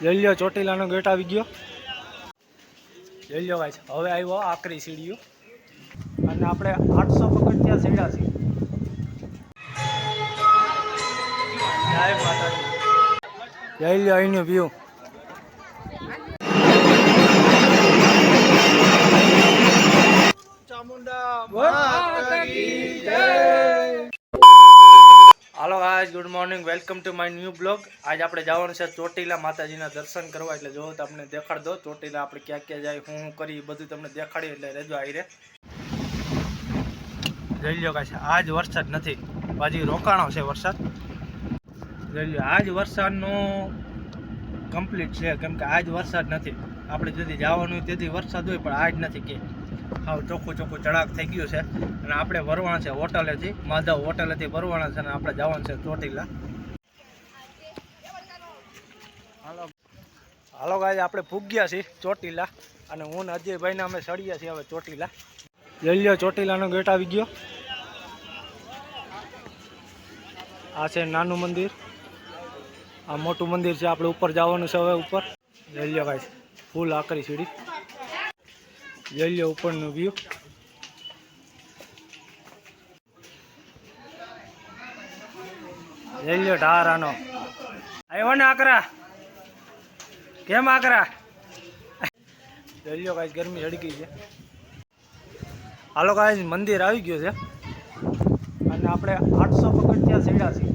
લઈ લ્યો ચોટીલાનો ગેટ આવી ગયો. લઈ લ્યો ગાઈસ, હવે આવ્યો આકરી સીડીઓ અને આપણે 800 પગથિયા સીડા છીએ. જય માતાજી. લઈ લ્યો અહીંનો વ્યૂ. ચામુંડા માતા કી જય. Hello guys, good morning, welcome to my new blog. આજ આપણે જવાનું છે ચોટીલા માતાજીના દર્શન કરવા, એટલે જો તમને દેખાડ દો ચોટીલા આપણે ક્યાં ક્યાં જાય, હું કરી બધું તમને દેખાડી, એટલે રેજો આવીરે. જોઈ લ્યો ગાઈસ, આજ વરસાદ નથી, હજી રોકાણો છે વરસાદ. જોઈ લ્યો, આજ વરસાદનો કમ્પ્લીટ છે, કેમ કે આજ વરસાદ નથી. આપણે જેથી જવાનું હોય તેથી વરસાદ હોય, પણ આજ નથી કે હાવ ચોખ્ખું ચોખ્ખું ચડાક થઈ ગયું છે. અને આપણે ભરવાના છે હોટલેથી, માધવ હોટલેથી ભરવાના છે, અને આપણે જવાનું છે ચોટીલા. હાલો ગાઈસ, આપણે પૂગ્યા છીએ ચોટીલા, અને હું ને અજયભાઈને અમે ચડ્યા છીએ હવે ચોટીલા. લઈ લ્યો ચોટીલાનો ગેટ આવી ગયો. આ છે નાનું મંદિર, આ મોટું મંદિર છે. આપણે ઉપર જવાનું છે હવે ઉપર. લઈ લ્યો ગાઈસ, ફૂલ આકરી સીડી. લઈ લ્યો ઉપરનું વ્યૂ. લઈ લ્યો ઢારાનો. આવ્યો ને આકરા, કેમ આકરા? લઈ લ્યો ગાઈસ, ગરમી હડકી છે. હાલો ગાઈસ, મંદિર આવી ગયું છે અને આપણે 800 પગથિયા સીડા છીએ.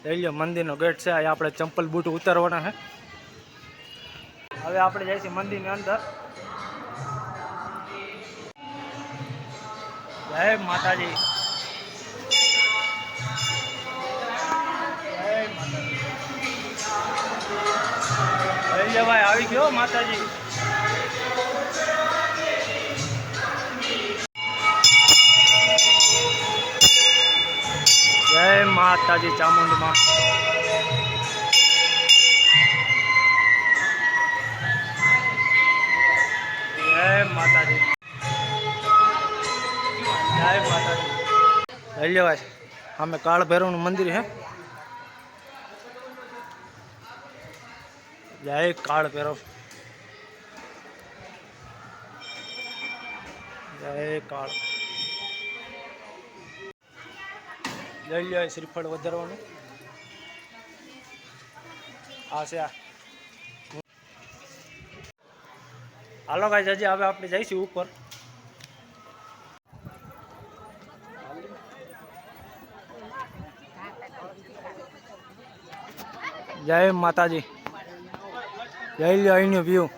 લઈ લ્યો મંદિરનો ગેટ છે. અહીંયા આપણે ચંપલ બૂટ ઉતારવાના છે. હવે આપણે જઈશું મંદિરની અંદર. જય માતાજી. જય ભાઈ, આવી ગયો માતાજી. જય માતાજી ચામુંડમાં. જય માતાજી. જય માતાજી. લઈ લ્યો ભાઈ, અમે કાળ ભૈરવનું મંદિર છે. જય કાળ ભૈરવ. જય કાળ. લઈ લ્યો શ્રીફળ વધારવાનું. આ છે આ. હાલો ગાઈસ, હજી હવે આપણે જઈશું ઉપર. જય માતાજી. લઈ લ્યો અહીંનો વ્યૂ.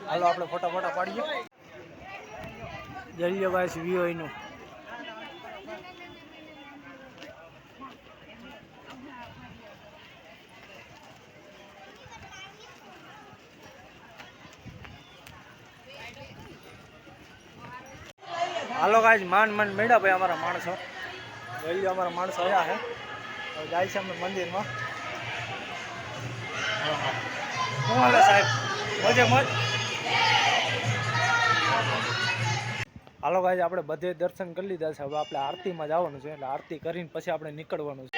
હાલો આપણે ફોટા પાડીએ. જઈ લ્યો ગાઈસ વ્યૂ અહીંનું. હાલો ગાઈસ, માંડ મેળા ભાઈ અમારા માણસો. જોઈ લ્યો અમારા માણસો આવ્યા છે. હવે જાય છે અમે મંદિરમાં. શું હાલે સાહેબ, મોજે મોજ? હાલો ગાઈસ, આપણે બધે દર્શન કરી લીધા છે. હવે આપણે આરતીમાં જવાનું છે, એટલે આરતી કરીને પછી આપણે નીકળવાનું છે.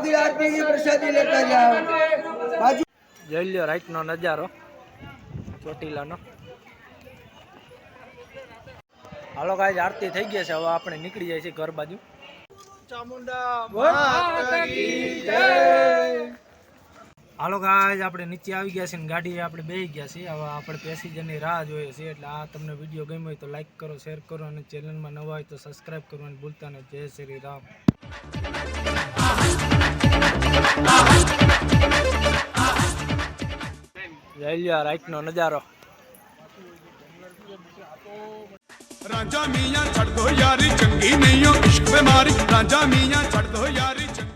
आरती आरती की प्रसादी लेकर जाओ बाजू જોઈ લ્યો રાઈટનો નજારો ચોટીલાનો। હાલો ગાઈસ આરતી થઈ ગઈ છે, હવે આપણે નીકળી જાય છે ઘર બાજુ। ચામુંડા માતા કી જય। હાલો ગાઈસ આપણે નીચે આવી ગયા છે ને ગાડી આપણે બેસી ગયા છીએ। હવે આપણે પેસેન્જરની રાહ જોઈએ છીએ। એટલે આ તમને વિડીયો ગમ્યો હોય તો લાઈક કરો, શેર કરો અને ચેનલમાં નવા હોય તો સબસ્ક્રાઈબ કરવાનું ભૂલતા નહીં। જય શ્રી રામ। જોઈ લ્યો રાઈટનો નજારો। राजा मियां छड़ दो यारी चंगी नहीं हो इश्क में मारी राजा मियां छड़ दो यारी चंगी